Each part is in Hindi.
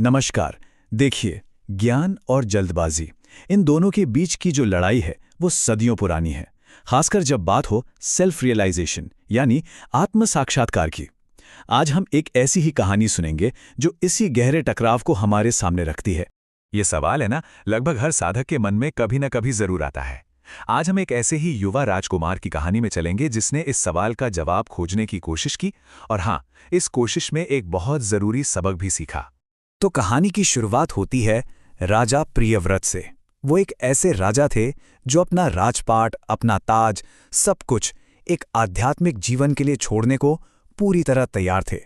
नमस्कार। देखिए, ज्ञान और जल्दबाजी इन दोनों के बीच की जो लड़ाई है वो सदियों पुरानी है। खासकर जब बात हो सेल्फ रियलाइजेशन यानी आत्म साक्षात्कार की। आज हम एक ऐसी ही कहानी सुनेंगे जो इसी गहरे टकराव को हमारे सामने रखती है। ये सवाल है ना, लगभग हर साधक के मन में कभी न कभी जरूर आता है। आज हम एक ऐसे ही युवा राजकुमार की कहानी में चलेंगे जिसने इस सवाल का जवाब खोजने की कोशिश की और हाँ, इस कोशिश में एक बहुत जरूरी सबक भी सीखा। तो कहानी की शुरुआत होती है राजा प्रियव्रत से। वो एक ऐसे राजा थे जो अपना राजपाट, अपना ताज, सब कुछ एक आध्यात्मिक जीवन के लिए छोड़ने को पूरी तरह तैयार थे।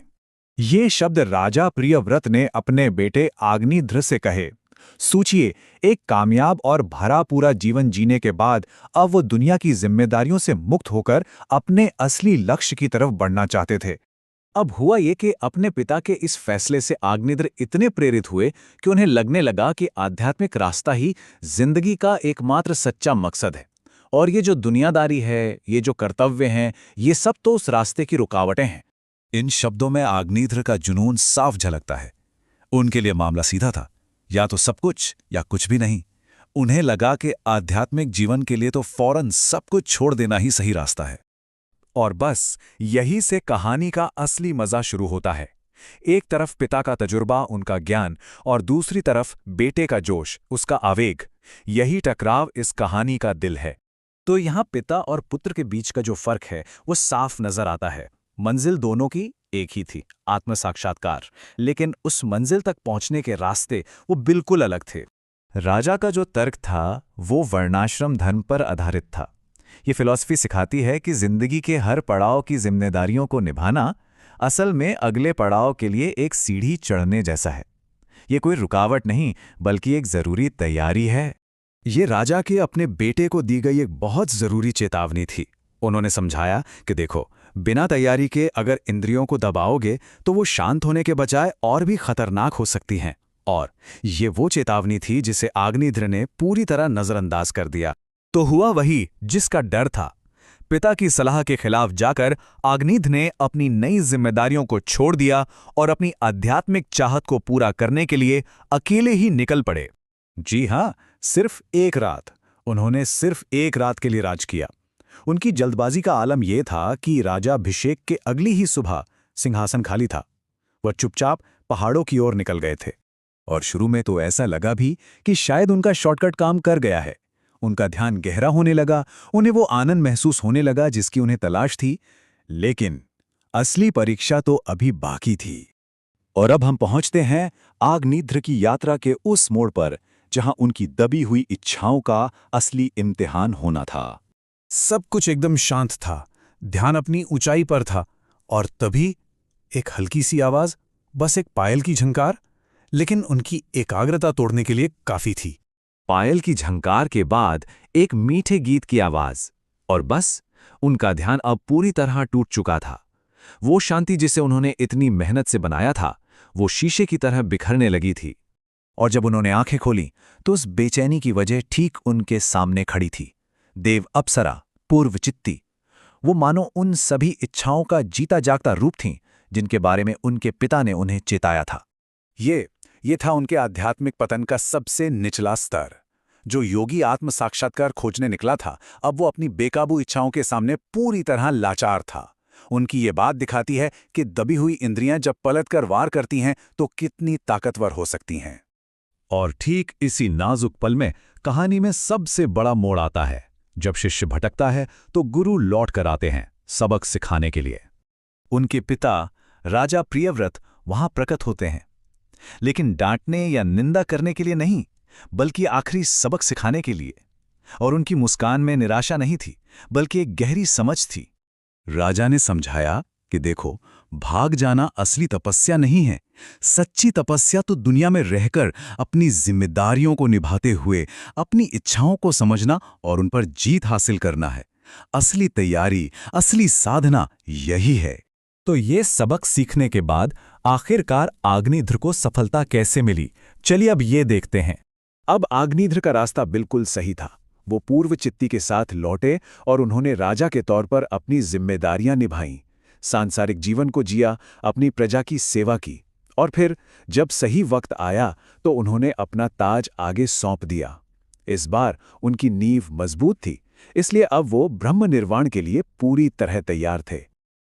ये शब्द राजा प्रियव्रत ने अपने बेटे अग्निध्र से कहे। सोचिए, एक कामयाब और भरा पूरा जीवन जीने के बाद अब वो दुनिया की जिम्मेदारियों से मुक्त होकर अपने असली लक्ष्य की तरफ बढ़ना चाहते थे। अब हुआ ये कि अपने पिता के इस फैसले से अग्निध्र इतने प्रेरित हुए कि उन्हें लगने लगा कि आध्यात्मिक रास्ता ही जिंदगी का एकमात्र सच्चा मकसद है और ये जो दुनियादारी है, ये जो कर्तव्य हैं, ये सब तो उस रास्ते की रुकावटें हैं। इन शब्दों में अग्निध्र का जुनून साफ झलकता है। उनके लिए मामला सीधा था, या तो सब कुछ या कुछ भी नहीं। उन्हें लगा कि आध्यात्मिक जीवन के लिए तो फौरन सब कुछ छोड़ देना ही सही रास्ता है। और बस यही से कहानी का असली मजा शुरू होता है। एक तरफ पिता का तजुर्बा, उनका ज्ञान, और दूसरी तरफ बेटे का जोश, उसका आवेग। यही टकराव इस कहानी का दिल है। तो यहाँ पिता और पुत्र के बीच का जो फर्क है वो साफ नजर आता है। मंजिल दोनों की एक ही थी, आत्म साक्षात्कार, लेकिन उस मंजिल तक पहुंचने के रास्ते वो बिल्कुल अलग थे। राजा का जो तर्क था वो वर्णाश्रम धर्म पर आधारित था। ये फिलॉसफी सिखाती है कि जिंदगी के हर पड़ाव की जिम्मेदारियों को निभाना असल में अगले पड़ाव के लिए एक सीढ़ी चढ़ने जैसा है। ये कोई रुकावट नहीं, बल्कि एक जरूरी तैयारी है। ये राजा के अपने बेटे को दी गई एक बहुत जरूरी चेतावनी थी। उन्होंने समझाया कि देखो, बिना तैयारी के अगर इंद्रियों को दबाओगे तो वो शांत होने के बजाय और भी खतरनाक हो सकती हैं। और ये वो चेतावनी थी जिसे अग्निध्र ने पूरी तरह नजरअंदाज कर दिया। तो हुआ वही जिसका डर था। पिता की सलाह के खिलाफ जाकर अग्निध्र ने अपनी नई जिम्मेदारियों को छोड़ दिया और अपनी आध्यात्मिक चाहत को पूरा करने के लिए अकेले ही निकल पड़े। जी हाँ, सिर्फ एक रात। उन्होंने सिर्फ एक रात के लिए राज किया। उनकी जल्दबाजी का आलम यह था कि राजाभिषेक के अगली ही सुबह सिंहासन खाली था। वह चुपचाप पहाड़ों की ओर निकल गए थे। और शुरू में तो ऐसा लगा भी कि शायद उनका शॉर्टकट काम कर गया है। उनका ध्यान गहरा होने लगा, उन्हें वो आनंद महसूस होने लगा जिसकी उन्हें तलाश थी। लेकिन असली परीक्षा तो अभी बाकी थी। और अब हम पहुंचते हैं अग्निध्र की यात्रा के उस मोड़ पर जहां उनकी दबी हुई इच्छाओं का असली इम्तिहान होना था। सब कुछ एकदम शांत था, ध्यान अपनी ऊंचाई पर था, और तभी एक हल्की सी आवाज, बस एक पायल की झंकार, लेकिन उनकी एकाग्रता तोड़ने के लिए काफी थी। पायल की झंकार के बाद एक मीठे गीत की आवाज, और बस उनका ध्यान अब पूरी तरह टूट चुका था। वो शांति जिसे उन्होंने इतनी मेहनत से बनाया था, वो शीशे की तरह बिखरने लगी थी। और जब उन्होंने आंखें खोली तो उस बेचैनी की वजह ठीक उनके सामने खड़ी थी। देव अप्सरा, पूर्व चित्ती। वो मानो उन सभी इच्छाओं का जीता जागता रूप थीं जिनके बारे में उनके पिता ने उन्हें चेताया था। ये था उनके आध्यात्मिक पतन का सबसे निचला स्तर। जो योगी आत्म साक्षात्कार खोजने निकला था, अब वो अपनी बेकाबू इच्छाओं के सामने पूरी तरह लाचार था। उनकी ये बात दिखाती है कि दबी हुई इंद्रियां जब पलटकर वार करती हैं तो कितनी ताकतवर हो सकती हैं। और ठीक इसी नाजुक पल में कहानी में सबसे बड़ा मोड़ आता है। जब शिष्य भटकता है तो गुरु लौट कर आते हैं सबक सिखाने के लिए। उनके पिता राजा प्रियव्रत वहां प्रकट होते हैं, लेकिन डांटने या निंदा करने के लिए नहीं, बल्कि आखिरी सबक सिखाने के लिए। और उनकी मुस्कान में निराशा नहीं थी, बल्कि एक गहरी समझ थी। राजा ने समझाया कि देखो, भाग जाना असली तपस्या नहीं है। सच्ची तपस्या तो दुनिया में रहकर अपनी जिम्मेदारियों को निभाते हुए अपनी इच्छाओं को समझना और उन पर जीत हासिल करना है। असली तैयारी, असली साधना यही है। तो ये सबक सीखने के बाद आखिरकार अग्निध्र को सफलता कैसे मिली, चलिए अब ये देखते हैं। अब अग्निध्र का रास्ता बिल्कुल सही था। वो पूर्व चित्ती के साथ लौटे और उन्होंने राजा के तौर पर अपनी जिम्मेदारियां निभाईं, सांसारिक जीवन को जिया, अपनी प्रजा की सेवा की और फिर जब सही वक्त आया तो उन्होंने अपना ताज आगे सौंप दिया। इस बार उनकी नींव मजबूत थी, इसलिए अब वो ब्रह्म निर्वाण के लिए पूरी तरह तैयार थे।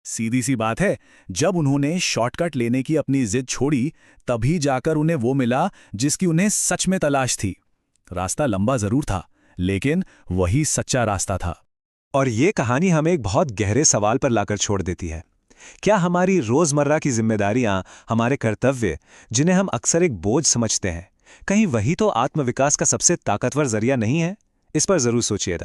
सीधी सी बात है, जब उन्होंने शॉर्टकट लेने की अपनी जिद छोड़ी, तभी जाकर उन्हें वो मिला जिसकी उन्हें सच में तलाश थी। रास्ता लंबा जरूर था, लेकिन वही सच्चा रास्ता था। और ये कहानी हमें एक बहुत गहरे सवाल पर लाकर छोड़ देती है। क्या हमारी रोजमर्रा की जिम्मेदारियां, हमारे कर्तव्य, जिन्हें हम अक्सर एक बोझ समझते हैं, कहीं वही तो आत्मविकास का सबसे ताकतवर जरिया नहीं है? इस पर जरूर सोचिएगा।